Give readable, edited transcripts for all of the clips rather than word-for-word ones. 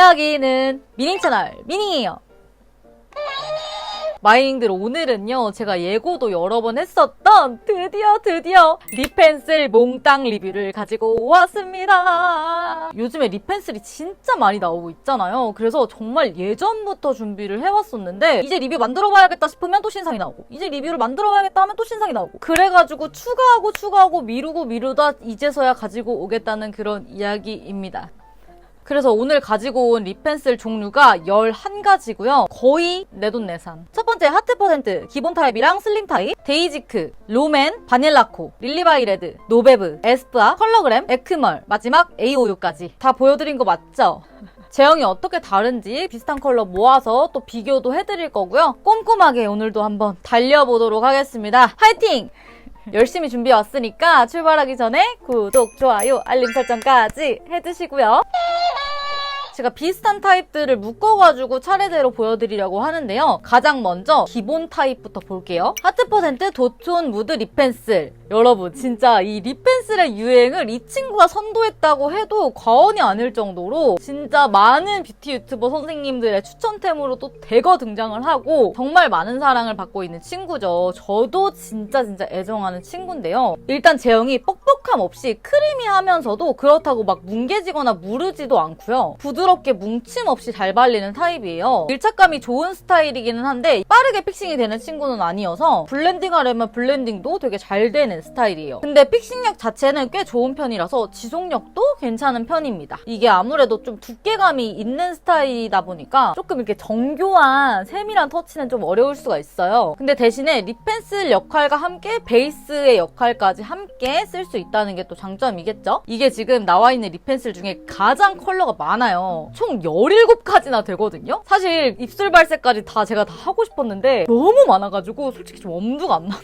여기는 미닝 채널 미닝이에요. 마이닝들 오늘은요, 제가 예고도 여러 번 했었던 드디어 립펜슬 몽땅 리뷰를 가지고 왔습니다. 요즘에 립펜슬이 진짜 많이 나오고 있잖아요. 그래서 정말 예전부터 준비를 해왔었는데 이제 리뷰 만들어봐야겠다 싶으면 또 신상이 나오고, 이제 리뷰를 만들어봐야겠다 하면 또 신상이 나오고, 그래가지고 추가하고 미루다 이제서야 가지고 오겠다는 그런 이야기입니다. 그래서 오늘 가지고 온 립펜슬 종류가 11가지고요. 거의 내돈내산. 첫 번째 하트 퍼센트, 기본 타입이랑 슬림 타입, 데이지크, 롬앤, 바닐라코, 릴리바이레드, 노베브, 에스쁘아, 컬러그램, 에크멀, 마지막 A56까지 다 보여드린 거 맞죠? 제형이 어떻게 다른지 비슷한 컬러 모아서 또 비교도 해드릴 거고요. 꼼꼼하게 오늘도 한번 달려보도록 하겠습니다. 화이팅! 열심히 준비해왔으니까 출발하기 전에 구독, 좋아요, 알림 설정까지 해주시고요. 제가 비슷한 타입들을 묶어가지고 차례대로 보여드리려고 하는데요. 가장 먼저 기본 타입부터 볼게요. 하트 퍼센트 도톤 무드 립펜슬. 여러분, 진짜 이 립펜슬의 유행을 이 친구가 선도했다고 해도 과언이 아닐 정도로 진짜 많은 뷰티 유튜버 선생님들의 추천템으로 또 대거 등장을 하고 정말 많은 사랑을 받고 있는 친구죠. 저도 진짜 애정하는 친구인데요. 일단 제형이 뻑뻑함 없이 크리미하면서도 그렇다고 막 뭉개지거나 무르지도 않고요. 부드럽게 뭉침 없이 잘 발리는 타입이에요. 밀착감이 좋은 스타일이기는 한데 빠르게 픽싱이 되는 친구는 아니어서 블렌딩하려면 블렌딩도 되게 잘 되는 스타일이에요. 근데 픽싱력 자체는 꽤 좋은 편이라서 지속력도 괜찮은 편입니다. 이게 아무래도 좀 두께감이 있는 스타일이다 보니까 조금 이렇게 정교한 세밀한 터치는 좀 어려울 수가 있어요. 근데 대신에 립펜슬 역할과 함께 베이스의 역할까지 함께 쓸 수 있다는 게 또 장점이겠죠? 이게 지금 나와 있는 립펜슬 중에 가장 컬러가 많아요. 총 17가지나 되거든요? 사실 입술 발색까지 제가 다 하고 싶었는데 너무 많아가지고 솔직히 좀 엄두가 안 나요.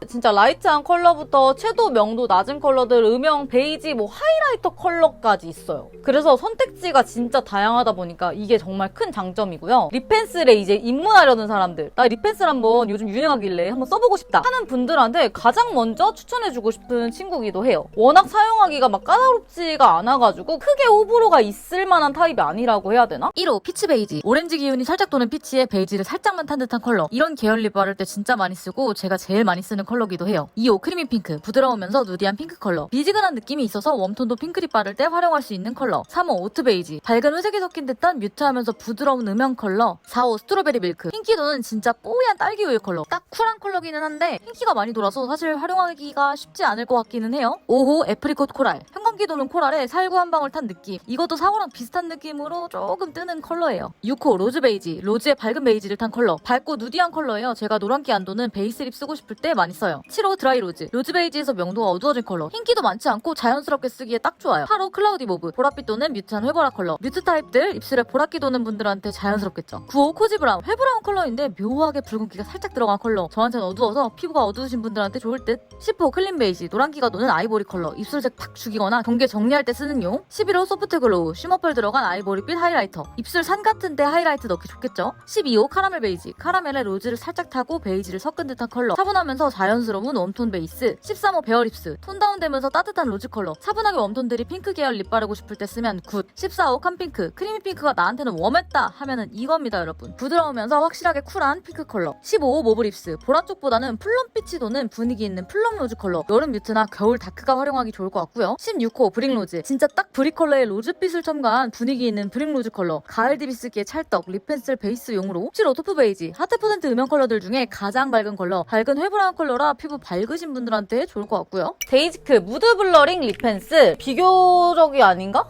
진짜 라이트한 컬러부터 채도 명도 낮은 컬러들, 음영, 베이지, 하이라이터 컬러까지 있어요. 그래서 선택지가 진짜 다양하다 보니까 이게 정말 큰 장점이고요. 립펜슬에 이제 입문하려는 사람들, 나 립펜슬 한번 요즘 유행하길래 한번 써보고 싶다 하는 분들한테 가장 먼저 추천해주고 싶은 친구기도 해요. 워낙 사용하기가 막 까다롭지가 않아가지고 크게 호불호가 있을 만한 타입이 아니라고 해야 되나? 1호 피치 베이지. 오렌지 기운이 살짝 도는 피치에 베이지를 살짝만 탄 듯한 컬러. 이런 계열 립 바를 때 진짜 많이 쓰고 제가 제일 많이 쓰는 컬러기도 해요. 2호 크리미 핑크. 부드러우면서 누디한 핑크 컬러. 미지근한 느낌이 있어서 웜톤도 핑크립 바를 때 활용할 수 있는 컬러. 3호 오트 베이지. 밝은 회색이 섞인 듯한 뮤트하면서 부드러운 음영 컬러. 4호 스트로베리 밀크. 핑키도는 진짜 뽀얀 딸기 우유 컬러. 딱 쿨한 컬러기는 한데 핑키가 많이 돌아서 사실 활용하기가 쉽지 않을 것 같기는 해요. 5호 애프리콧 코랄. 형광기 도는 코랄에 살구 한 방울 탄 느낌. 이것도 4호랑 비슷한 느낌으로 조금 뜨는 컬러예요. 6호 로즈 베이지. 로즈의 밝은 베이지를 탄 컬러. 밝고 누디한 컬러예요. 제가 노란기 안 도는 베이스 립 쓰고 싶을 때 많이 써요. 7호 드라이 로즈. 로즈 베이지에서 명도가 어두워진 컬러. 흰기도 많지 않고 자연스럽게 쓰기에 딱 좋아요. 8호 클라우디 모브. 보랏빛 도는 뮤트한 회보라 컬러. 뮤트 타입들 입술에 보랏기 도는 분들한테 자연스럽겠죠. 9호 코지 브라운. 회브라운 컬러인데 묘하게 붉은기가 살짝 들어간 컬러. 저한테는 어두워서 피부가 어두우신 분들한테 좋을 듯. 10호 클린 베이지. 노란기가 도는 아이보리 컬러. 입술색 팍 죽이거나 경계 정리할 때 쓰는 용. 11호 소프트 글로우. 쉬머펄 들어간 아이보리빛 하이라이터. 입술 산 같은 데 하이라이트 넣기 좋겠죠. 12호 카라멜 베이지. 카라멜에 로즈를 살짝 타고 베이지를 섞은 듯한 컬러. 차분하면서 자연스러운 웜톤 베이스. 13호 베어립스. 톤 다운되면서 따뜻한 로즈 컬러. 차분하게 웜톤들이 핑크 계열 립 바르고 싶을 때 쓰면 굿. 14호 캄핑크. 크리미 핑크가 나한테는 웜했다 하면은 이겁니다, 여러분. 부드러우면서 확실하게 쿨한 핑크 컬러. 15호 모브립스. 보라 쪽보다는 플럼빛이 도는 분위기 있는 플럼 로즈 컬러. 여름 뮤트나 겨울 다크가 활용하기 좋을 것 같고요. 16호 브릭 로즈. 진짜 딱 브릭 컬러의 로즈빛을 첨가한 분위기 있는 브릭 로즈 컬러. 가을 딥이 쓰기에 찰떡. 립펜슬 베이스용으로. 17호 토프 베이지. 하트 퍼센트 음영 컬러들 중에 가장 밝은 컬러. 밝은 회브라운 컬러라 피부 밝으신 분들한테 좋을 것 같고요. 데이지크 무드 블러링 립펜슬. 비교적이 아닌가?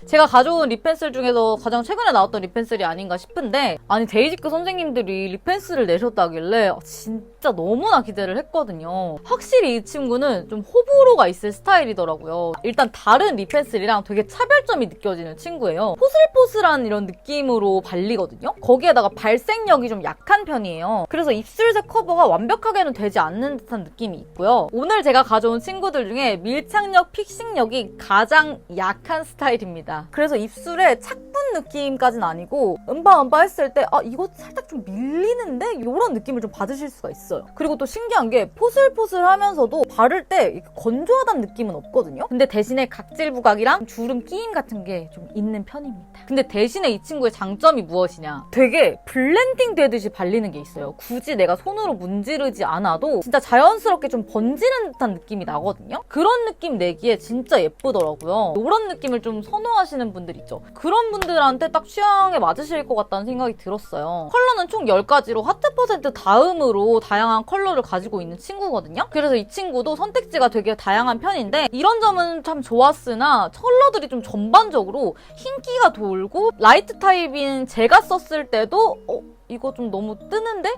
제가 가져온 립펜슬 중에서 가장 최근에 나왔던 립펜슬이 아닌가 싶은데, 아니 데이지크 선생님들이 립펜슬을 내셨다길래 진짜 너무나 기대를 했거든요. 확실히 이 친구는 좀 호불호가 있을 스타일이더라고요. 일단 다른 립펜슬이랑 되게 차별점이 느껴지는 친구예요. 포슬포슬한 이런 느낌으로 발리거든요. 거기에다가 발색력이 좀 약한 편이에요. 그래서 입술색 커버가 완벽하게는 되지 않는 않는 듯한 느낌이 있고요. 오늘 제가 가져온 친구들 중에 밀착력, 픽싱력이 가장 약한 스타일입니다. 그래서 입술에 착분 느낌까지는 아니고 은바은바 했을 때 이거 살짝 좀 밀리는데? 이런 느낌을 좀 받으실 수가 있어요. 그리고 또 신기한 게 포슬포슬하면서도 바를 때 건조하다는 느낌은 없거든요. 근데 대신에 각질 부각이랑 주름 끼임 같은 게 좀 있는 편입니다. 근데 대신에 이 친구의 장점이 무엇이냐? 되게 블렌딩 되듯이 발리는 게 있어요. 굳이 내가 손으로 문지르지 않아도 진짜 자연스럽게 좀 번지는 듯한 느낌이 나거든요. 그런 느낌 내기에 진짜 예쁘더라고요. 이런 느낌을 좀 선호하시는 분들 있죠. 그런 분들한테 딱 취향에 맞으실 것 같다는 생각이 들었어요. 컬러는 총 10가지로 하트 퍼센트 다음으로 다양한 컬러를 가지고 있는 친구거든요. 그래서 이 친구도 선택지가 되게 다양한 편인데 이런 점은 참 좋았으나 컬러들이 좀 전반적으로 흰기가 돌고 라이트 타입인 제가 썼을 때도 이거 좀 너무 뜨는데?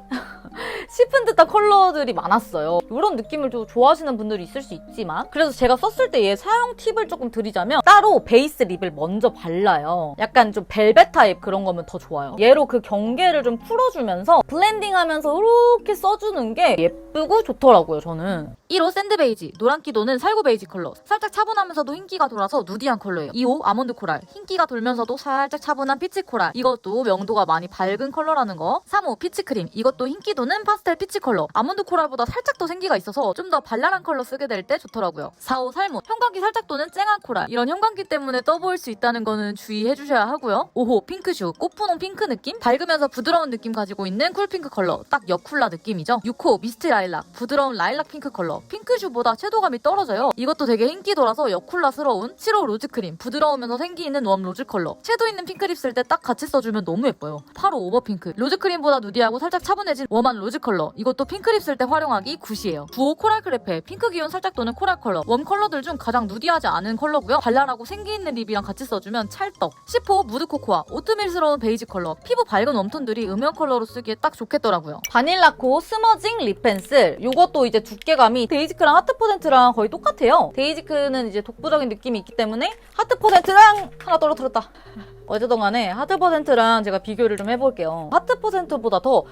싶은 듯한 컬러들이 많았어요. 이런 느낌을 좀 좋아하시는 분들이 있을 수 있지만 그래서 제가 썼을 때 얘 사용 팁을 조금 드리자면 따로 베이스 립을 먼저 발라요. 약간 좀 벨벳 타입 그런 거면 더 좋아요. 얘로 그 경계를 좀 풀어주면서 블렌딩하면서 이렇게 써주는 게 예쁘고 좋더라고요, 저는. 1호 샌드 베이지, 노란기도는 살구 베이지 컬러. 살짝 차분하면서도 흰기가 돌아서 누디한 컬러예요. 2호 아몬드 코랄, 흰기가 돌면서도 살짝 차분한 피치 코랄. 이것도 명도가 많이 밝은 컬러라는 거. 3호 피치 크림, 이것도 흰기도는 파스텔 피치 컬러. 아몬드 코랄보다 살짝 더 생기가 있어서 좀 더 발랄한 컬러 쓰게 될 때 좋더라고요. 4호 살몬, 형광기 살짝 도는 쨍한 코랄. 이런 형광기 때문에 떠 보일 수 있다는 거는 주의해 주셔야 하고요. 5호 핑크슈, 꽃분홍 핑크 느낌? 밝으면서 부드러운 느낌 가지고 있는 쿨핑크 컬러. 딱 여쿨라 느낌이죠. 6호 미스트 라일락, 부드러운 라일락 핑크 컬러. 핑크슈보다 채도감이 떨어져요. 이것도 되게 흰기 돌아서 여쿨라스러운 7호 로즈크림, 부드러우면서 생기 있는 웜 로즈 컬러. 채도 있는 핑크립 쓸 때 딱 같이 써주면 너무 예뻐요. 8호 오버핑크, 로즈크림보다 누디하고 살짝 차분해진 웜한 로즈 컬러. 이것도 핑크립 쓸 때 활용하기 굿이에요. 9호 코랄 크레페, 핑크 기운 살짝 도는 코랄 컬러. 웜 컬러들 중 가장 누디하지 않은 컬러고요. 발랄하고 생기 있는 립이랑 같이 써주면 찰떡. 10호 무드 코코아, 오트밀스러운 베이지 컬러. 피부 밝은 웜톤들이 음영 컬러로 쓰기에 딱 좋겠더라고요. 바닐라코 스머징 립 펜슬. 이것도 이제 두께감이 데이지크랑 하트 퍼센트랑 거의 똑같아요. 데이지크는 이제 독보적인 느낌이 있기 때문에 하트 퍼센트랑 하나 떨어뜨렸다. 어쨌든 간에 하트 퍼센트랑 제가 비교를 좀 해볼게요. 하트 퍼센트보다 더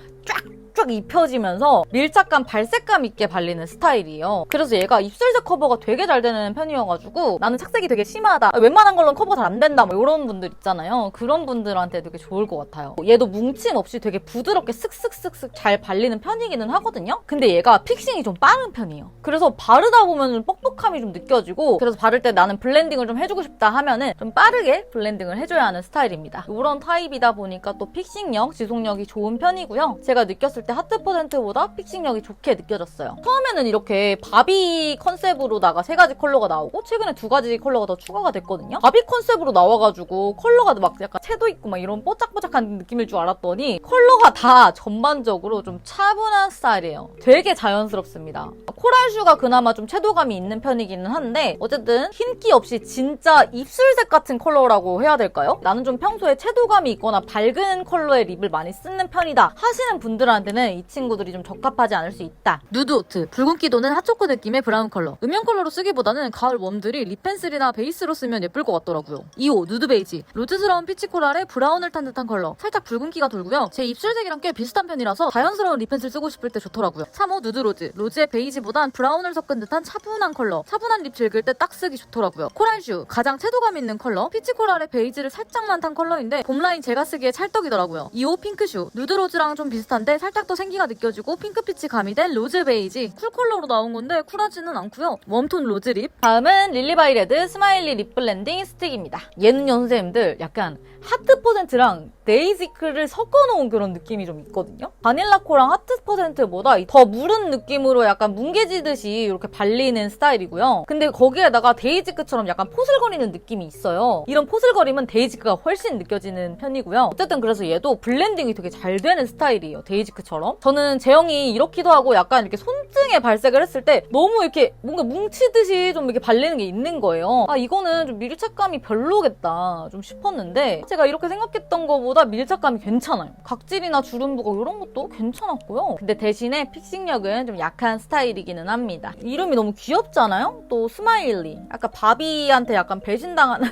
쫙 입혀지면서 밀착감, 발색감 있게 발리는 스타일이에요. 그래서 얘가 입술색 커버가 되게 잘 되는 편이어가지고 나는 착색이 되게 심하다, 웬만한 걸로는 커버 잘 안 된다, 뭐 이런 분들 있잖아요. 그런 분들한테 되게 좋을 것 같아요. 얘도 뭉침 없이 되게 부드럽게 슥슥슥슥 잘 발리는 편이기는 하거든요. 근데 얘가 픽싱이 좀 빠른 편이에요. 그래서 바르다 보면 좀 뻑뻑함이 좀 느껴지고, 그래서 바를 때 나는 블렌딩을 좀 해주고 싶다 하면은 좀 빠르게 블렌딩을 해줘야 하는 스타일입니다. 이런 타입이다 보니까 또 픽싱력, 지속력이 좋은 편이고요. 제가 느꼈을 때 하트 퍼센트보다 픽싱력이 좋게 느껴졌어요. 처음에는 이렇게 바비 컨셉으로다가 3가지 컬러가 나오고 최근에 2가지 컬러가 더 추가가 됐거든요. 바비 컨셉으로 나와가지고 컬러가 막 약간 채도 있고 막 이런 뽀짝뽀짝한 느낌일 줄 알았더니 컬러가 다 전반적으로 좀 차분한 스타일이에요. 되게 자연스럽습니다. 코랄슈가 그나마 좀 채도감이 있는 편이기는 한데 어쨌든 흰기 없이 진짜 입술색 같은 컬러라고 해야 될까요? 나는 좀 평소에 채도감이 있거나 밝은 컬러의 립을 많이 쓰는 편이다 하시는 분들한테는 이 친구들이 좀 적합하지 않을 수 있다. 누드오트, 붉은기도는 핫초코 느낌의 브라운 컬러. 음영 컬러로 쓰기보다는 가을 웜들이 립펜슬이나 베이스로 쓰면 예쁠 것 같더라고요. 2호 누드 베이지, 로즈스러운 피치 코랄에 브라운을 탄 듯한 컬러. 살짝 붉은기가 돌고요. 제 입술색이랑 꽤 비슷한 편이라서 자연스러운 립펜슬 쓰고 싶을 때 좋더라고요. 3호 누드 로즈, 로즈의 베이지보단 브라운을 섞은 듯한 차분한 컬러. 차분한 립 즐길 때 딱 쓰기 좋더라고요. 코랄슈, 가장 채도감 있는 컬러. 피치 코랄에 베이지를 살짝만 탄 컬러인데 봄라인 제가 쓰기에 찰떡이더라고요. 2호 핑크슈, 누드 로즈랑 좀 비슷한데 살짝 더 생기가 느껴지고 핑크빛이 가미된 로즈 베이지. 쿨 컬러로 나온 건데 쿨하지는 않고요. 웜톤 로즈 립. 다음은 릴리바이레드 스마일리 립 블렌딩 스틱입니다. 얘는요 선생님들 약간 하트 퍼센트랑 데이지크를 섞어놓은 그런 느낌이 좀 있거든요. 바닐라코랑 하트 퍼센트보다 더 무른 느낌으로 약간 뭉개지듯이 이렇게 발리는 스타일이고요. 근데 거기에다가 데이지크처럼 약간 포슬거리는 느낌이 있어요. 이런 포슬거림은 데이지크가 훨씬 느껴지는 편이고요. 어쨌든 그래서 얘도 블렌딩이 되게 잘 되는 스타일이에요. 데이지크처럼. 저는 제형이 이렇기도 하고 약간 이렇게 손등에 발색을 했을 때 너무 이렇게 뭔가 뭉치듯이 좀 이렇게 발리는 게 있는 거예요. 이거는 좀 밀착감이 별로겠다 좀 싶었는데 제가 이렇게 생각했던 거보다 밀착감이 괜찮아요. 각질이나 주름 부각 이런 것도 괜찮았고요. 근데 대신에 픽싱력은 좀 약한 스타일이기는 합니다. 이름이 너무 귀엽잖아요? 또 스마일리. 아까 바비한테 약간 배신당하는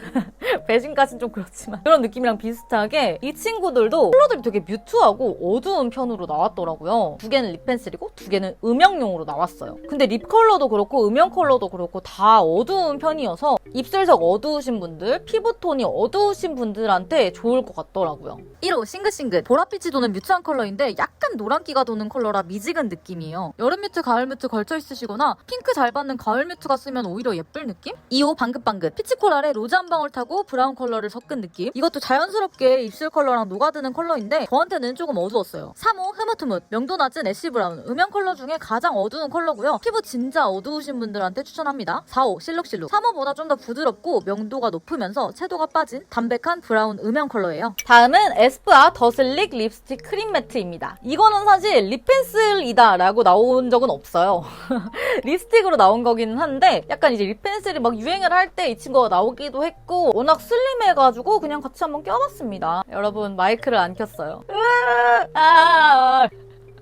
배신까지는 좀 그렇지만 그런 느낌이랑 비슷하게 이 친구들도 컬러들이 되게 뮤트하고 어두운 편으로 나왔더라고요. 두 개는 립 펜슬이고 두 개는 음영용으로 나왔어요. 근데 립 컬러도 그렇고 음영 컬러도 그렇고 다 어두운 편이어서 입술색 어두우신 분들, 피부톤이 어두우신 분들한테 좋을 것 같더라고요. 1호 싱긋싱긋. 보랏빛이 도는 뮤트한 컬러인데 약간 노란기가 도는 컬러라 미지근 느낌이에요. 여름 뮤트, 가을 뮤트 걸쳐 있으시거나 핑크 잘 받는 가을 뮤트가 쓰면 오히려 예쁠 느낌? 2호 방긋방긋. 피치코랄에 로즈 한 방울 타고 브라운 컬러를 섞은 느낌. 이것도 자연스럽게 입술 컬러랑 녹아드는 컬러인데 저한테는 조금 어두웠어요. 3호 흐뭇흐뭇. 명도 낮은 애쉬 브라운. 음영 컬러 중에 가장 어두운 컬러고요. 피부 진짜 어두우신 분들한테 추천합니다. 4호 실룩실룩. 3호보다 좀 더 부드럽고 명도가 높으면서 채도가 빠진 담백한 브라운 음영 컬러예요. 다음은 에스쁘아 더 슬릭 립스틱 크림 매트입니다. 이거는 사실 립 펜슬이다 라고 나온 적은 없어요. 립스틱으로 나온 거기는 한데 약간 이제 립 펜슬이 막 유행을 할 때 이 친구가 나오기도 했고 워낙 슬림해가지고 그냥 같이 한번 껴봤습니다. 여러분 마이크를 안 켰어요.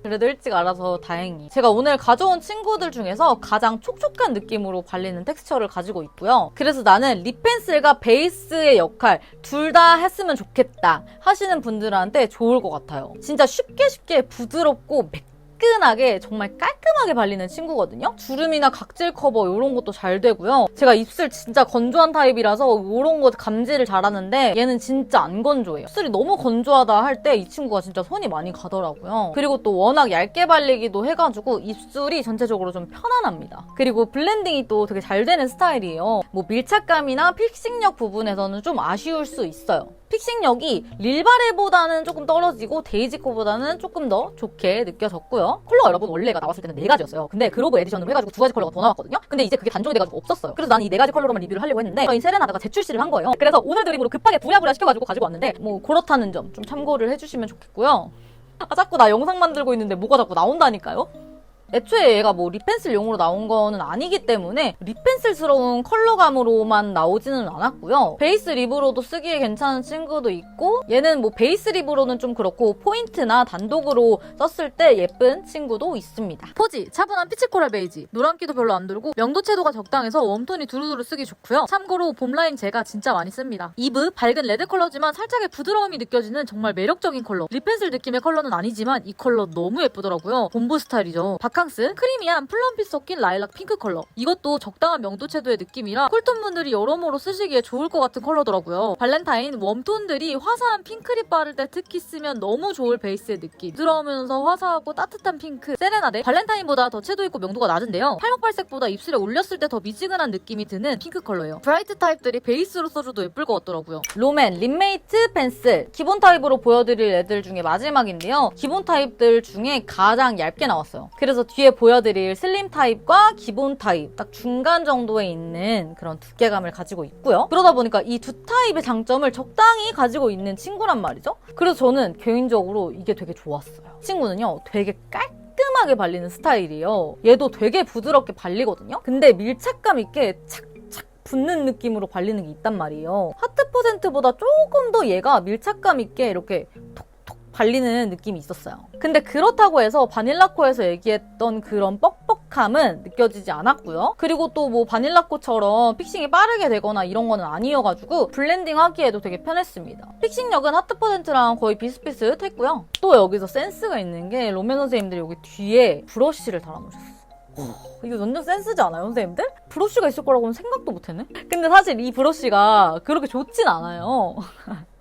그래도 일찍 알아서 다행히. 제가 오늘 가져온 친구들 중에서 가장 촉촉한 느낌으로 발리는 텍스처를 가지고 있고요. 그래서 나는 립 펜슬과 베이스의 역할 둘 다 했으면 좋겠다 하시는 분들한테 좋을 것 같아요. 진짜 쉽게 부드럽고 매끈하게 정말 깔끔하게 발리는 친구거든요. 주름이나 각질 커버 이런 것도 잘 되고요. 제가 입술 진짜 건조한 타입이라서 이런 거 감지를 잘하는데 얘는 진짜 안 건조해요. 입술이 너무 건조하다 할 때 이 친구가 진짜 손이 많이 가더라고요. 그리고 또 워낙 얇게 발리기도 해가지고 입술이 전체적으로 좀 편안합니다. 그리고 블렌딩이 또 되게 잘 되는 스타일이에요. 뭐 밀착감이나 픽싱력 부분에서는 좀 아쉬울 수 있어요. 픽싱력이 릴바레보다는 조금 떨어지고 데이지 코보다는 조금 더 좋게 느껴졌고요. 컬러가 여러분 원래가 나왔을 때는 4가지였어요. 근데 그로브 에디션으로 해가지고 2가지 컬러가 더 나왔거든요. 근데 이제 그게 단종이 돼가지고 없었어요. 그래서 나는 이 4가지 컬러로만 리뷰를 하려고 했는데 저희 세레나다가 재출시를 한 거예요. 그래서 오늘 드림으로 급하게 부랴부랴 시켜가지고 가지고 왔는데 뭐 그렇다는 점 좀 참고를 해주시면 좋겠고요. 자꾸 나 영상 만들고 있는데 뭐가 자꾸 나온다니까요? 애초에 얘가 뭐 립펜슬용으로 나온 거는 아니기 때문에 립펜슬스러운 컬러감으로만 나오지는 않았고요. 베이스 립으로도 쓰기에 괜찮은 친구도 있고 얘는 뭐 베이스 립으로는 좀 그렇고 포인트나 단독으로 썼을 때 예쁜 친구도 있습니다. 포지 차분한 피치코랄 베이지. 노란기도 별로 안 돌고 명도 채도가 적당해서 웜톤이 두루두루 쓰기 좋고요. 참고로 봄 라인 제가 진짜 많이 씁니다. 이브 밝은 레드 컬러지만 살짝의 부드러움이 느껴지는 정말 매력적인 컬러. 립펜슬 느낌의 컬러는 아니지만 이 컬러 너무 예쁘더라고요. 봄보 스타일이죠. 바캉스 크리미한 플럼빛 섞인 라일락 핑크 컬러. 이것도 적당한 명도 채도의 느낌이라 쿨톤 분들이 여러모로 쓰시기에 좋을 것 같은 컬러더라고요. 발렌타인 웜톤들이 화사한 핑크립 바를 때 특히 쓰면 너무 좋을 베이스의 느낌. 부드러우면서 화사하고 따뜻한 핑크. 세레나데 발렌타인보다 더 채도 있고 명도가 낮은데요. 팔목발색보다 입술에 올렸을 때 더 미지근한 느낌이 드는 핑크 컬러예요. 브라이트 타입들이 베이스로 써줘도 예쁠 것 같더라고요. 롬앤 립메이트 펜슬. 기본 타입으로 보여드릴 애들 중에 마지막인데요. 기본 타입들 중에 가장 얇게 나왔어요. 그래서 뒤에 보여드릴 슬림 타입과 기본 타입 딱 중간 정도에 있는 그런 두께감을 가지고 있고요. 그러다 보니까 이 두 타입의 장점을 적당히 가지고 있는 친구란 말이죠. 그래서 저는 개인적으로 이게 되게 좋았어요. 이 친구는요 되게 깔끔하게 발리는 스타일이에요. 얘도 되게 부드럽게 발리거든요. 근데 밀착감 있게 착착 붙는 느낌으로 발리는 게 있단 말이에요. 하트 퍼센트보다 조금 더 얘가 밀착감 있게 이렇게 톡톡 발리는 느낌이 있었어요. 근데 그렇다고 해서 바닐라코에서 얘기했던 그런 뻑뻑함은 느껴지지 않았고요. 그리고 또 뭐 바닐라코처럼 픽싱이 빠르게 되거나 이런 거는 아니어가지고 블렌딩 하기에도 되게 편했습니다. 픽싱력은 하트 퍼센트랑 거의 비슷비슷했고요. 또 여기서 센스가 있는 게 롬앤 선생님들이 여기 뒤에 브러쉬를 달아놓으셨어요. 이거 완전 센스지 않아요, 선생님들? 브러쉬가 있을 거라고는 생각도 못했네? 근데 사실 이 브러쉬가 그렇게 좋진 않아요.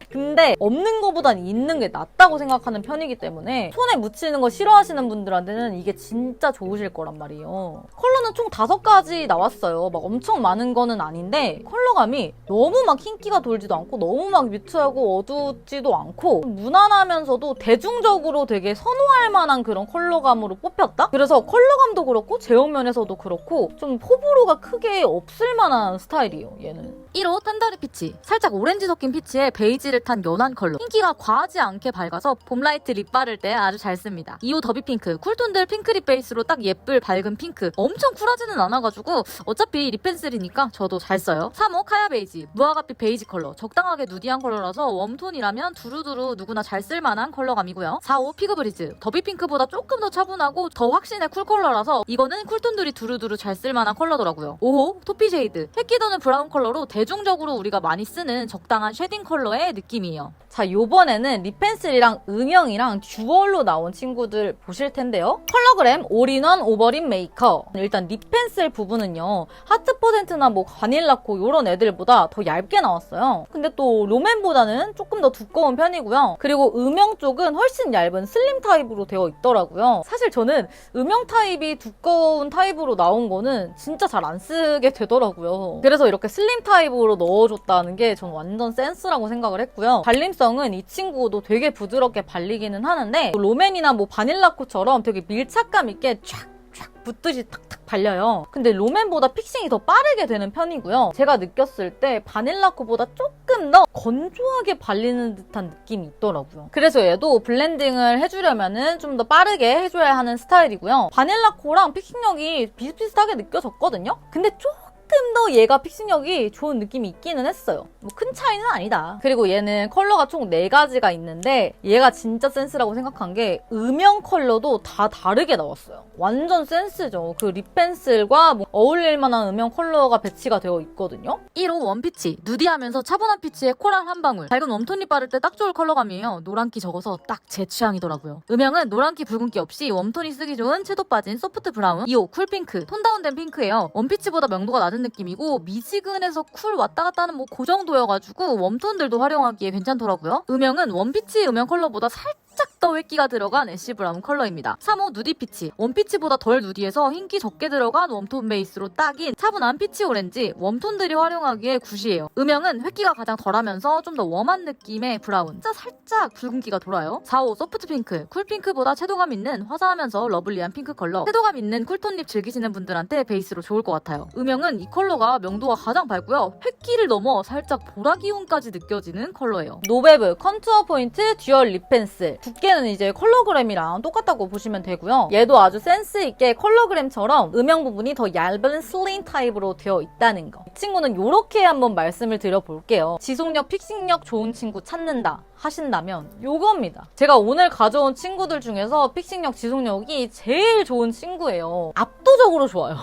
근데 없는 거보단 있는 게 낫다고 생각하는 편이기 때문에 손에 묻히는 거 싫어하시는 분들한테는 이게 진짜 좋으실 거란 말이에요. 컬러는 총 5가지 나왔어요. 막 엄청 많은 거는 아닌데 컬러감이 너무 막 흰기가 돌지도 않고 너무 막 뮤트하고 어둡지도 않고 무난하면서도 대중적으로 되게 선호할 만한 그런 컬러감으로 뽑혔다? 그래서 컬러감도 그렇고 제형면에서도 그렇고 좀 호불호가 크게 없을 만한 스타일이에요, 얘는. 1호 탄다리 피치. 살짝 오렌지 섞인 피치에 베이지를 벨벳한 연한 컬러. 흰기가 과하지 않게 밝아서 봄라이트 립 바를 때 아주 잘 씁니다. 2호 더비핑크. 쿨톤들 핑크립 베이스로 딱 예쁠 밝은 핑크. 엄청 쿨하지는 않아가지고 어차피 립 펜슬이니까 저도 잘 써요. 3호 카야 베이지. 무화과빛 베이지 컬러. 적당하게 누디한 컬러라서 웜톤이라면 두루두루 누구나 잘 쓸만한 컬러감이고요. 4호 피그브리즈. 더비핑크보다 조금 더 차분하고 더 확신의 쿨 컬러라서 이거는 쿨톤들이 두루두루 잘 쓸만한 컬러더라고요. 5호 토피 쉐이드. 햇기 도는 브라운 컬러로 대중적으로 우리가 많이 쓰는 적당한 쉐딩 컬러의 느낌이에요. 자, 요번에는 립펜슬이랑 음영이랑 듀얼로 나온 친구들 보실 텐데요. 컬러그램 올인원 오버립 메이커. 일단 립펜슬 부분은요. 하트 퍼센트나 뭐 바닐라코 이런 애들보다 더 얇게 나왔어요. 근데 또 롬앤보다는 조금 더 두꺼운 편이고요. 그리고 음영 쪽은 훨씬 얇은 슬림 타입으로 되어 있더라고요. 사실 저는 음영 타입이 두꺼운 타입으로 나온 거는 진짜 잘 안 쓰게 되더라고요. 그래서 이렇게 슬림 타입으로 넣어줬다는 게 전 완전 센스라고 생각을 했고요. 발림성은 이 친구도 되게 부드럽게 발리기는 하는데 롬앤이나 뭐 바닐라코처럼 되게 밀착감 있게 쫙 붙듯이 탁탁 발려요. 근데 롬앤보다 픽싱이 더 빠르게 되는 편이고요. 제가 느꼈을 때 바닐라코보다 조금 더 건조하게 발리는 듯한 느낌이 있더라고요. 그래서 얘도 블렌딩을 해주려면은 좀 더 빠르게 해줘야 하는 스타일이고요. 바닐라코랑 픽싱력이 비슷비슷하게 느껴졌거든요. 근데 조금 더 얘가 픽싱력이 좋은 느낌이 있기는 했어요. 뭐 큰 차이는 아니다. 그리고 얘는 컬러가 총 4가지가 있는데 얘가 진짜 센스라고 생각한 게 음영 컬러도 다 다르게 나왔어요. 완전 센스죠. 그 립펜슬과 뭐 어울릴 만한 음영 컬러가 배치가 되어 있거든요. 1호 원피치. 누디하면서 차분한 피치에 코랄 한 방울. 밝은 웜톤 립 바를 때 딱 좋을 컬러감이에요. 노란기 적어서 딱 제 취향이더라고요. 음영은 노란기 붉은기 없이 웜톤이 쓰기 좋은 채도 빠진 소프트 브라운. 2호 쿨핑크. 톤 다운된 핑크예요. 원피치보다 명도가 낮은 느낌이고 미지근해서 쿨 왔다 갔다 하는 뭐 그 정도여가지고 웜톤들도 활용하기에 괜찮더라고요. 음영은 원피치 음영 컬러보다 살짝 더 획기가 들어간 애쉬 브라운 컬러입니다. 3호 누디 피치. 원피치보다 덜 누디해서 흰기 적게 들어간 웜톤 베이스로 딱인 차분한 피치 오렌지. 웜톤들이 활용하기에 굿이에요. 음영은 획기가 가장 덜하면서 좀 더 웜한 느낌의 브라운. 진짜 살짝 붉은기가 돌아요. 4호 소프트 핑크. 쿨핑크보다 채도감 있는 화사하면서 러블리한 핑크 컬러. 채도감 있는 쿨톤 립 즐기시는 분들한테 베이스로 좋을 것 같아요. 음영은 이 컬러가 명도가 가장 밝고요. 획기를 넘어 살짝 보라 기운까지 느껴지는 컬러예요. 노베브 컨투어 포인트 듀얼 립 펜슬. 두께는 이제 컬러그램이랑 똑같다고 보시면 되고요. 얘도 아주 센스 있게 컬러그램처럼 음영 부분이 더 얇은 슬림 타입으로 되어 있다는 거. 이 친구는 이렇게 한번 말씀을 드려볼게요. 지속력, 픽싱력 좋은 친구 찾는다 하신다면 요겁니다. 제가 오늘 가져온 친구들 중에서 픽싱력, 지속력이 제일 좋은 친구예요. 압도적으로 좋아요.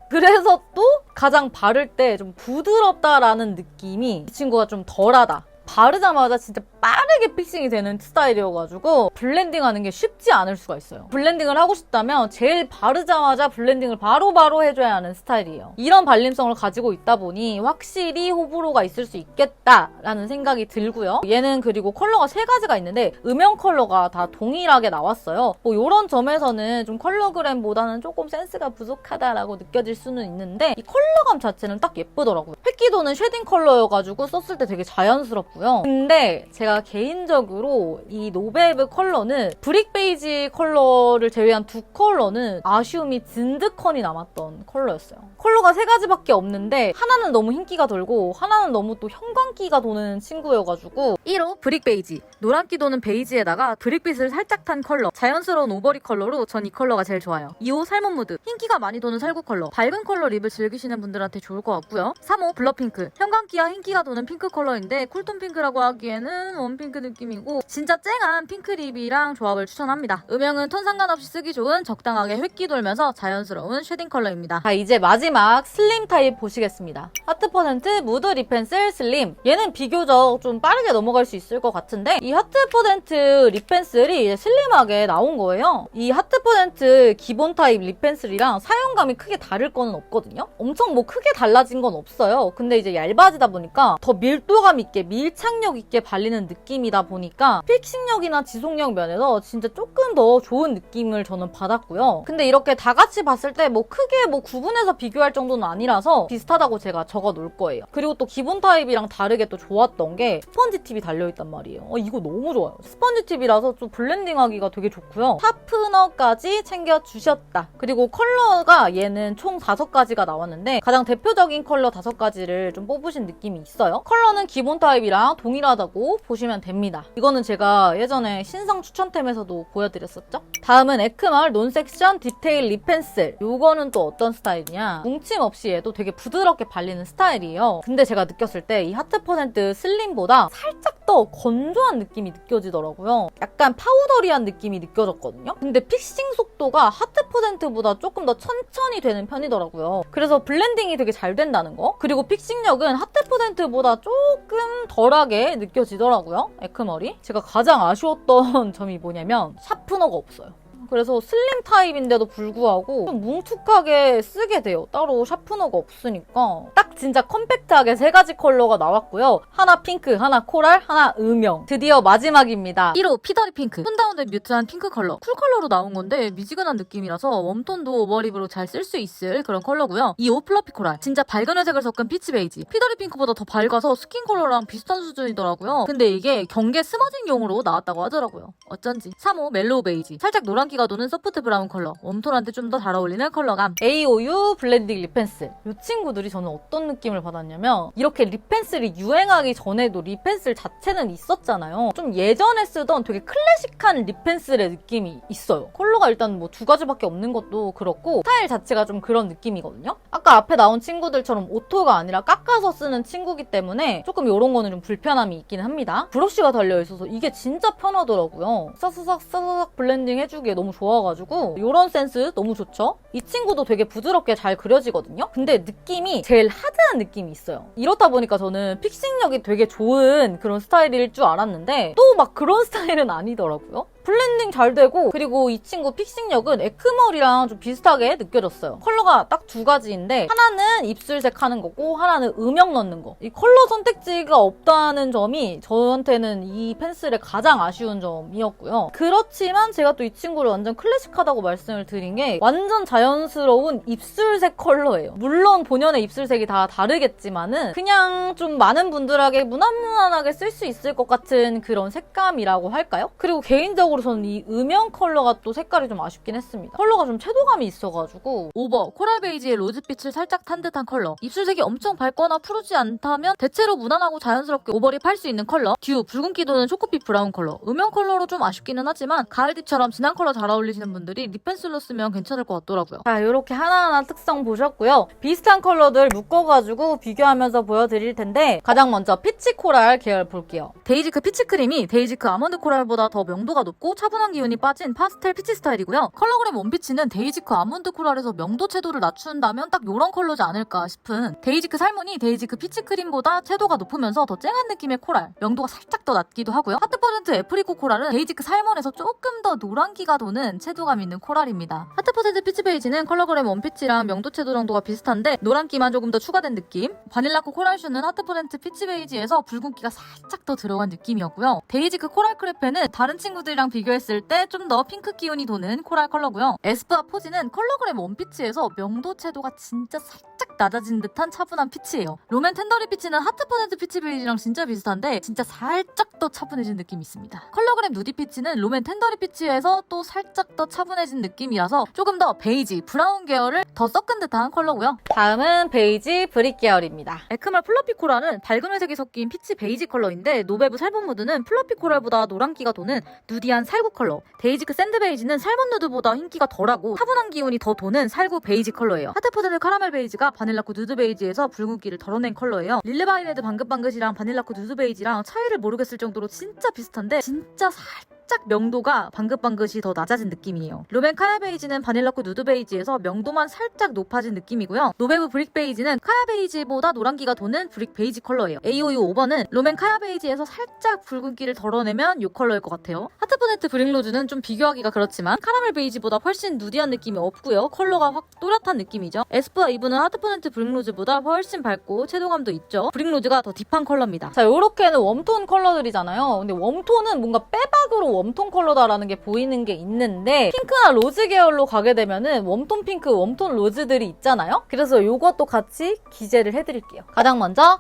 그래서 또 가장 바를 때 좀 부드럽다라는 느낌이 이 친구가 좀 덜하다. 바르자마자 진짜 빠르게 픽싱이 되는 스타일이어가지고 블렌딩하는 게 쉽지 않을 수가 있어요. 블렌딩을 하고 싶다면 제일 바르자마자 블렌딩을 바로바로 해줘야 하는 스타일이에요. 이런 발림성을 가지고 있다 보니 확실히 호불호가 있을 수 있겠다라는 생각이 들고요. 얘는 그리고 컬러가 3가지가 있는데 음영 컬러가 다 동일하게 나왔어요. 뭐 이런 점에서는 좀 컬러그램보다는 조금 센스가 부족하다라고 느껴질 수는 있는데 이 컬러감 자체는 딱 예쁘더라고요. 획기도는 쉐딩 컬러여가지고 썼을 때 되게 자연스럽고 근데 제가 개인적으로 이 노베브 컬러는 브릭 베이지 컬러를 제외한 2컬러는 아쉬움이 진드컨이 남았던 컬러였어요. 컬러가 3가지밖에 없는데 하나는 너무 흰기가 돌고 하나는 너무 또 형광기가 도는 친구여가지고 1호 브릭 베이지. 노란기 도는 베이지에다가 브릭빛을 살짝 탄 컬러. 자연스러운 오버립 컬러로 전 이 컬러가 제일 좋아요. 2호 살몬 무드. 흰기가 많이 도는 살구 컬러. 밝은 컬러 립을 즐기시는 분들한테 좋을 것 같고요. 3호 블러핑크. 형광기와 흰기가 도는 핑크 컬러인데 쿨톤 핑크라고 하기에는 웜핑크 느낌이고 진짜 쨍한 핑크 립이랑 조합을 추천합니다. 음영은 톤 상관없이 쓰기 좋은 적당하게 획기 돌면서 자연스러운 쉐딩 컬러입니다. 자, 이제 마지막 슬림 타입 보시겠습니다. 하트 퍼센트 무드 립 펜슬 슬림. 얘는 비교적 좀 빠르게 넘어갈 수 있을 것 같은데 이 하트 퍼센트 립 펜슬이 이제 슬림하게 나온 거예요. 이 하트 퍼센트 기본 타입 립 펜슬이랑 사용감이 크게 다를 거는 없거든요. 엄청 뭐 크게 달라진 건 없어요. 근데 이제 얇아지다 보니까 더 밀도감 있게 밀착력 있게 발리는 느낌이다 보니까 픽싱력이나 지속력 면에서 진짜 조금 더 좋은 느낌을 저는 받았고요. 근데 이렇게 다 같이 봤을 때 뭐 크게 뭐 구분해서 비교 비교할 정도는 아니라서 비슷하다고 제가 적어 놓을 거예요. 그리고 또 기본 타입이랑 다르게 또 좋았던 게 스펀지 팁이 달려있단 말이에요. 이거 너무 좋아요. 스펀지 팁이라서 좀 블렌딩하기가 되게 좋고요. 샤프너까지 챙겨주셨다. 그리고 컬러가 얘는 총 5가지가 나왔는데 가장 대표적인 컬러 5가지를 좀 뽑으신 느낌이 있어요. 컬러는 기본 타입이랑 동일하다고 보시면 됩니다. 이거는 제가 예전에 신상 추천템에서도 보여드렸었죠? 다음은 에크멀 논섹션 디테일 립 펜슬. 요거는 또 어떤 스타일이냐? 뭉침 없이 얘도 되게 부드럽게 발리는 스타일이에요. 근데 제가 느꼈을 때 이 하트 퍼센트 슬림보다 살짝 더 건조한 느낌이 느껴지더라고요. 약간 파우더리한 느낌이 느껴졌거든요. 근데 픽싱 속도가 하트 퍼센트보다 조금 더 천천히 되는 편이더라고요. 그래서 블렌딩이 되게 잘 된다는 거. 그리고 픽싱력은 하트 퍼센트보다 조금 덜하게 느껴지더라고요. 에크멀이. 제가 가장 아쉬웠던 점이 뭐냐면 샤프너가 없어요. 그래서 슬림 타입인데도 불구하고 좀 뭉툭하게 쓰게 돼요. 따로 샤프너가 없으니까. 딱 진짜 컴팩트하게 3가지 컬러가 나왔고요. 하나 핑크, 하나 코랄, 하나 음영. 드디어 마지막입니다. 1호 피더리 핑크. 톤다운된 뮤트한 핑크 컬러. 쿨 컬러로 나온 건데 미지근한 느낌이라서 웜톤도 오버립으로 잘 쓸 수 있을 그런 컬러고요. 2호 플러피 코랄. 진짜 밝은 회색을 섞은 피치 베이지. 피더리 핑크보다 더 밝아서 스킨 컬러랑 비슷한 수준이더라고요. 근데 이게 경계 스머징용으로 나왔다고 하더라고요. 어쩐지. 3호 멜로우 베이지. 살짝 노란기가 도는 소프트 브라운 컬러. 웜톤한테 좀 더 잘 어울리는 컬러감. AOU 블렌딩 립 펜슬. 이 친구들이 저는 어떤 느낌을 받았냐면 이렇게 립 펜슬이 유행하기 전에도 립 펜슬 자체는 있었잖아요. 좀 예전에 쓰던 되게 클래식한 립 펜슬의 느낌이 있어요. 컬러가 일단 뭐 2가지밖에 없는 것도 그렇고 스타일 자체가 좀 그런 느낌이거든요. 아까 앞에 나온 친구들처럼 오토가 아니라 깎아서 쓰는 친구기 때문에 조금 이런 거는 좀 불편함이 있긴 합니다. 브러쉬가 달려있어서 이게 진짜 편하더라고요. 사사삭 사사삭 블렌딩 해주기에 너무 좋아가지고 이런 센스 너무 좋죠? 이 친구도 되게 부드럽게 잘 그려지거든요? 근데 느낌이 제일 하드한 느낌이 있어요. 이렇다 보니까 저는 픽싱력이 되게 좋은 그런 스타일일 줄 알았는데 또 막 그런 스타일은 아니더라고요. 블렌딩 잘 되고 그리고 이 친구 픽싱력은 에크멀이랑 좀 비슷하게 느껴졌어요. 컬러가 딱 2가지인데 하나는 입술색 하는 거고 하나는 음영 넣는 거. 이 컬러 선택지가 없다는 점이 저한테는 이 펜슬의 가장 아쉬운 점이었고요. 그렇지만 제가 또 이 친구를 완전 클래식하다고 말씀을 드린 게 완전 자연스러운 입술색 컬러예요. 물론 본연의 입술색이 다 다르겠지만은 그냥 좀 많은 분들에게 무난무난하게 쓸 수 있을 것 같은 그런 색감이라고 할까요? 그리고 개인적으로 저는 이 음영 컬러가 또 색깔이 좀 아쉽긴 했습니다. 컬러가 좀 채도감이 있어가지고. 5번 코랄 베이지에 로즈빛을 살짝 탄 듯한 컬러. 입술색이 엄청 밝거나 푸르지 않다면 대체로 무난하고 자연스럽게 오버립 할 수 있는 컬러. 듀 붉은기 도는 초코빛 브라운 컬러. 음영 컬러로 좀 아쉽기는 하지만 가을딥처럼 진한 컬러 잘 어울리시는 분들이 립펜슬로 쓰면 괜찮을 것 같더라고요. 자, 이렇게 하나하나 특성 보셨고요. 비슷한 컬러들 묶어가지고 비교하면서 보여드릴 텐데 가장 먼저 피치 코랄 계열 볼게요. 데이지크 피치 크림이 데이지크 아몬드 코랄보다 더 명도가 높고 차분한 기운이 빠진 파스텔 피치 스타일이고요. 컬러그램 원피치는 데이지크 아몬드 코랄에서 명도 채도를 낮춘다면 딱 요런 컬러지 않을까 싶은 데이지크 살몬이 데이지크 피치 크림보다 채도가 높으면서 더 쨍한 느낌의 코랄. 명도가 살짝 더 낮기도 하고요. 하트 퍼센트 애프리코 코랄은 데이지크 살몬에서 조금 더 노란기가 도는 채도감 있는 코랄입니다. 하트 퍼센트 피치 베이지는 컬러그램 원피치랑 명도 채도 정도가 비슷한데 노란기만 조금 더 추가된 느낌. 바닐라코 코랄슈는 하트 퍼센트 피치 베이지에서 붉은기가 살짝 더 들어간 느낌이었고요. 데이지크 코랄 크레페는 다른 친구들이랑 비교했을 때 좀 더 핑크 기운이 도는 코랄 컬러고요. 에스쁘아 포지는 컬러그램 원피치에서 명도 채도가 진짜 살짝 낮아진 듯한 차분한 피치예요. 롬앤 텐더리 피치는 하트 퍼센트 피치 베이지랑 진짜 비슷한데 진짜 살짝 더 차분해진 느낌이 있습니다. 컬러그램 누디 피치는 롬앤 텐더리 피치에서 또 살짝 더 차분해진 느낌이라서 조금 더 베이지, 브라운 계열을 더 섞은 듯한 컬러고요. 다음은 베이지 브릭 계열입니다. 에크멀 플러피 코랄은 밝은 회색이 섞인 피치 베이지 컬러인데 노베브 살몬 무드는 플러피 코랄보다 노란기가 도는 누디한 살구 컬러. 데이지크 샌드 베이지는 살몬 누드보다 흰기가 덜하고 차분한 기운이 더 도는 살구 베이지 컬러예요. 하트 퍼센트 카라멜 베이지가 바닐라코 누드 베이지에서 붉은기를 덜어낸 컬러예요. 릴레바이레드 방긋방긋이랑 바닐라코 누드 베이지랑 차이를 모르겠을 정도로 진짜 비슷한데 진짜 살짝 명도가 방긋방긋이 더 낮아진 느낌이에요. 롬앤 카야 베이지는 바닐라코 누드 베이지에서 명도만 살짝 높아진 느낌이고요. 노베브 브릭 베이지는 카야 베이지보다 노란기가 도는 브릭 베이지 컬러예요. AOU 5번은 롬앤 카야 베이지에서 살짝 붉은기를 덜어내면 이 컬러일 것 같아요. 하트 퍼센트 브릭 로즈는 좀 비교하기가 그렇지만 카라멜 베이지보다 훨씬 누디한 느낌이 없고요. 컬러가 확 또렷한 느낌이죠. 에스쁘아 이브는 하트 퍼센트 브릭 로즈보다 훨씬 밝고 채도감도 있죠. 브릭 로즈가 더 딥한 컬러입니다. 자, 요렇게는 웜톤 컬러들이잖아요. 근데 웜톤은 뭔가 빼박으로 웜톤 컬러다라는 게 보이는 게 있는데 핑크나 로즈 계열로 가게 되면은 웜톤 핑크, 웜톤 로즈들이 있잖아요. 그래서 요것도 같이 기재를 해드릴게요. 가장 먼저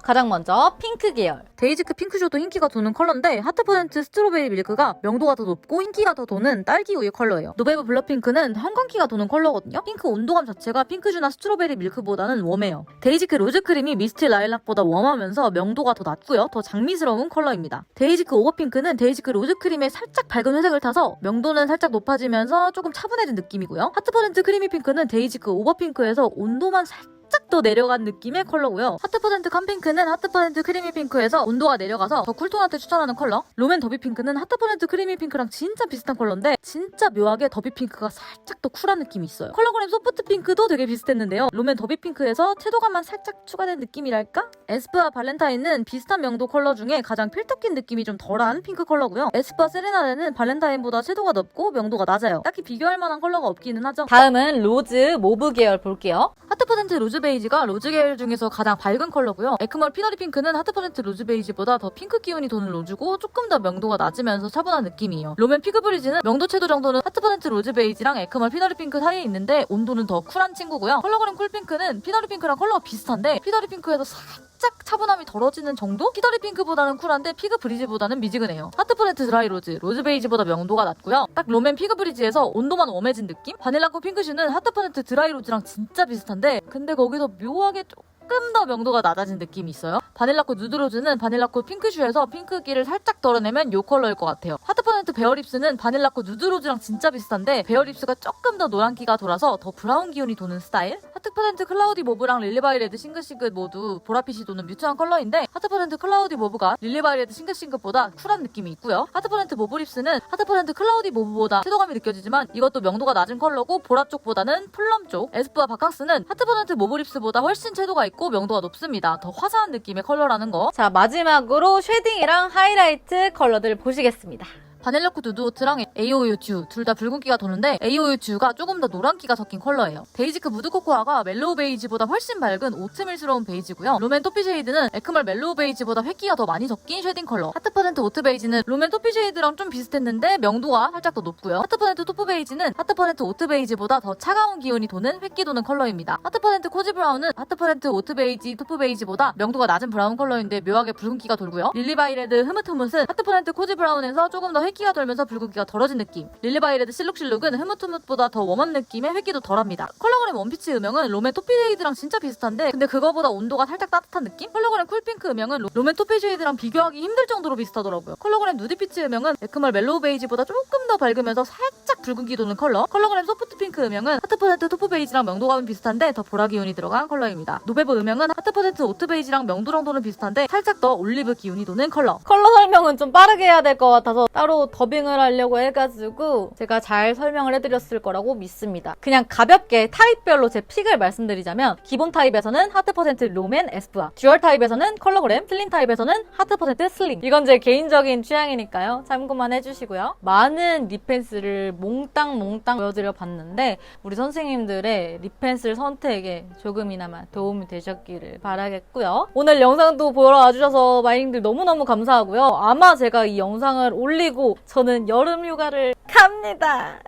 핑크 계열. 데이지크 핑크쇼도 인기가 도는 컬러인데 하트% 스트로베리 밀크가 명도가 더 높고 인기가 더 도는 딸기 우유 컬러예요. 노베브 블러핑크는 형광기가 도는 컬러거든요. 핑크 온도감 자체가 핑크주나 스트로베리 밀크보다는 웜해요. 데이지크 로즈크림이 미스트 라일락보다 웜하면서 명도가 더 낮고요. 더 장미스러운 컬러입니다. 데이지크 오버핑크는 데이지크 로즈크림의 살짝 밝은 회색을 타서 명도는 살짝 높아지면서 조금 차분해진 느낌이고요. 하트% 크리미 핑크는 데이지크 오버핑크에서 온도만 살짝 더 내려간 느낌의 컬러고요. 하트% 캄핑크는 하트% 크리미 핑크에서 온도가 내려가서 더 쿨톤한테 추천하는 컬러. 롬앤 더비 핑크는 하트% 크리미 핑크랑 진짜 비슷한 컬러인데 진짜 묘하게 더비 핑크가 살짝 더 쿨한 느낌이 있어요. 컬러그램 소프트 핑크도 되게 비슷했는데요. 롬앤 더비 핑크에서 채도감만 살짝 추가된 느낌이랄까? 에스쁘아 발렌타인은 비슷한 명도 컬러 중에 가장 필터 낀 느낌이 좀 덜한 핑크 컬러고요. 에스쁘아 세레나데는 발렌타인보다 채도가 높고 명도가 낮아요. 딱히 비교할 만한 컬러가 없기는 하죠. 다음은 로즈 모브 계열 볼게요. 하트% 로즈 베이지가 로즈 계열 중에서 가장 밝은 컬러고요. 에크멀 피너리 핑크는 하트% 로즈 베이지보다 더 핑크 기운이 도는 로즈고 조금 더 명도가 낮으면서 차분한 느낌이에요. 롬앤 피그브리지는 명도 채도 정도는 하트% 로즈 베이지랑 에크멀 피너리 핑크 사이에 있는데 온도는 더 쿨한 친구고요. 컬러그램 쿨핑크는 피너리 핑크랑 컬러가 비슷한데 피너리 핑크에서 살짝 차분함이 덜어지는 정도? 피더리 핑크보다는 쿨한데 피그 브리지보다는 미지근해요. 하트% 드라이 로즈, 로즈 베이지보다 명도가 낮고요. 딱 롬앤 피그 브리지에서 온도만 웜해진 느낌? 바닐라코 핑크슈는 하트% 드라이 로즈랑 진짜 비슷한데 근데 거기서 묘하게 조금 더 명도가 낮아진 느낌이 있어요. 바닐라코 누드로즈는 바닐라코 핑크슈에서 핑크기를 살짝 덜어내면 이 컬러일 것 같아요. 하트% 베어립스는 바닐라코 누드로즈랑 진짜 비슷한데 베어립스가 조금 더 노란기가 돌아서 더 브라운 기운이 도는 스타일. 하트% 클라우디 모브랑 릴리바이레드 싱긋싱긋 모두 보라빛이 도는 뮤트한 컬러인데 하트% 클라우디 모브가 릴리바이레드 싱긋싱긋보다 쿨한 느낌이 있고요. 하트% 모브립스는 하트% 클라우디 모브보다 채도감이 느껴지지만 이것도 명도가 낮은 컬러고 보라 쪽보다는 플럼 쪽. 에스쁘아 바캉스는 하트% 모브립스보다 훨씬 채도가 있고 명도가 높습니다. 더 화사한 느낌의 컬러라는 거. 자, 마지막으로 쉐딩이랑 하이라이트 컬러들 보시겠습니다. 바닐라코 누드오트랑 AOU 듀 둘 다 붉은기가 도는데 AOU 듀가 조금 더 노란기가 섞인 컬러예요. 데이지크 무드 코코아가 멜로우 베이지보다 훨씬 밝은 오트밀스러운 베이지고요. 롬앤 토피 쉐이드는 에크멀 멜로우 베이지보다 획기가 더 많이 섞인 쉐딩 컬러. 하트% 오트 베이지는 롬앤 토피 쉐이드랑 좀 비슷했는데 명도가 살짝 더 높고요. 하트% 토프 베이지는 하트% 오트 베이지보다 더 차가운 기운이 도는 획기 도는 컬러입니다. 하트% 코지 브라운은 하트% 오트 베이지, 토프 베이지보다 명도가 낮은 브라운 컬러인데 묘하게 붉은기가 돌고요. 릴리바이레드 흐뭇흐뭇은 하트% 코지 브라운에서 조금 더 획기가 돌면서 붉은기가 덜어진 느낌. 릴리바이레드 실룩실룩은 흐뭇흐뭇보다 더 웜한 느낌의 획기도 덜합니다. 컬러그램 원피치 음영은 롬앤 토피쉐이드랑 진짜 비슷한데 근데 그거보다 온도가 살짝 따뜻한 느낌? 컬러그램 쿨핑크 음영은 롬앤 토피쉐이드랑 비교하기 힘들 정도로 비슷하더라고요. 컬러그램 누디피치 음영은 에크멀 멜로우 베이지보다 조금 더 밝으면서 살짝 붉은기 도는 컬러. 컬러그램 소프트 핑크 음영은 하트% 토프 베이지랑 명도감은 비슷한데 더 보라 기운이 들어간 컬러입니다. 노베브 음영은 하트% 오트 베이지랑 명도 정도는 비슷한데 살짝 더 올리브 기운이 도는 컬러. 컬러 설명은 좀 빠르게 해야 될 것 같아서 따로 더빙을 하려고 해가지고 제가 잘 설명을 해드렸을 거라고 믿습니다. 그냥 가볍게 타입별로 제 픽을 말씀드리자면 기본 타입에서는 하트% 롬앤 에스쁘아, 듀얼 타입에서는 컬러그램, 슬림 타입에서는 하트% 슬림. 이건 제 개인적인 취향이니까요. 참고만 해주시고요. 많은 립펜슬을 몽땅 보여드려 봤는데 우리 선생님들의 립펜슬 선택에 조금이나마 도움이 되셨기를 바라겠고요. 오늘 영상도 보러 와주셔서 마이님들 너무너무 감사하고요. 아마 제가 이 영상을 올리고 저는 여름 휴가를 갑니다.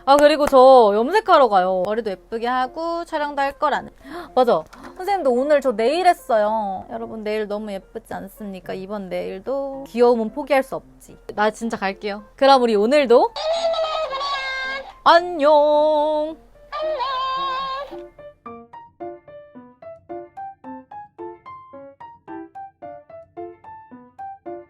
아, 그리고 저 염색하러 가요. 머리도 예쁘게 하고 촬영도 할 거라는. 맞아. 선생님도 오늘 저 네일 했어요. 여러분 네일 너무 예쁘지 않습니까? 이번 네일도 귀여움은 포기할 수 없지. 나 진짜 갈게요. 그럼 우리 오늘도 안녕.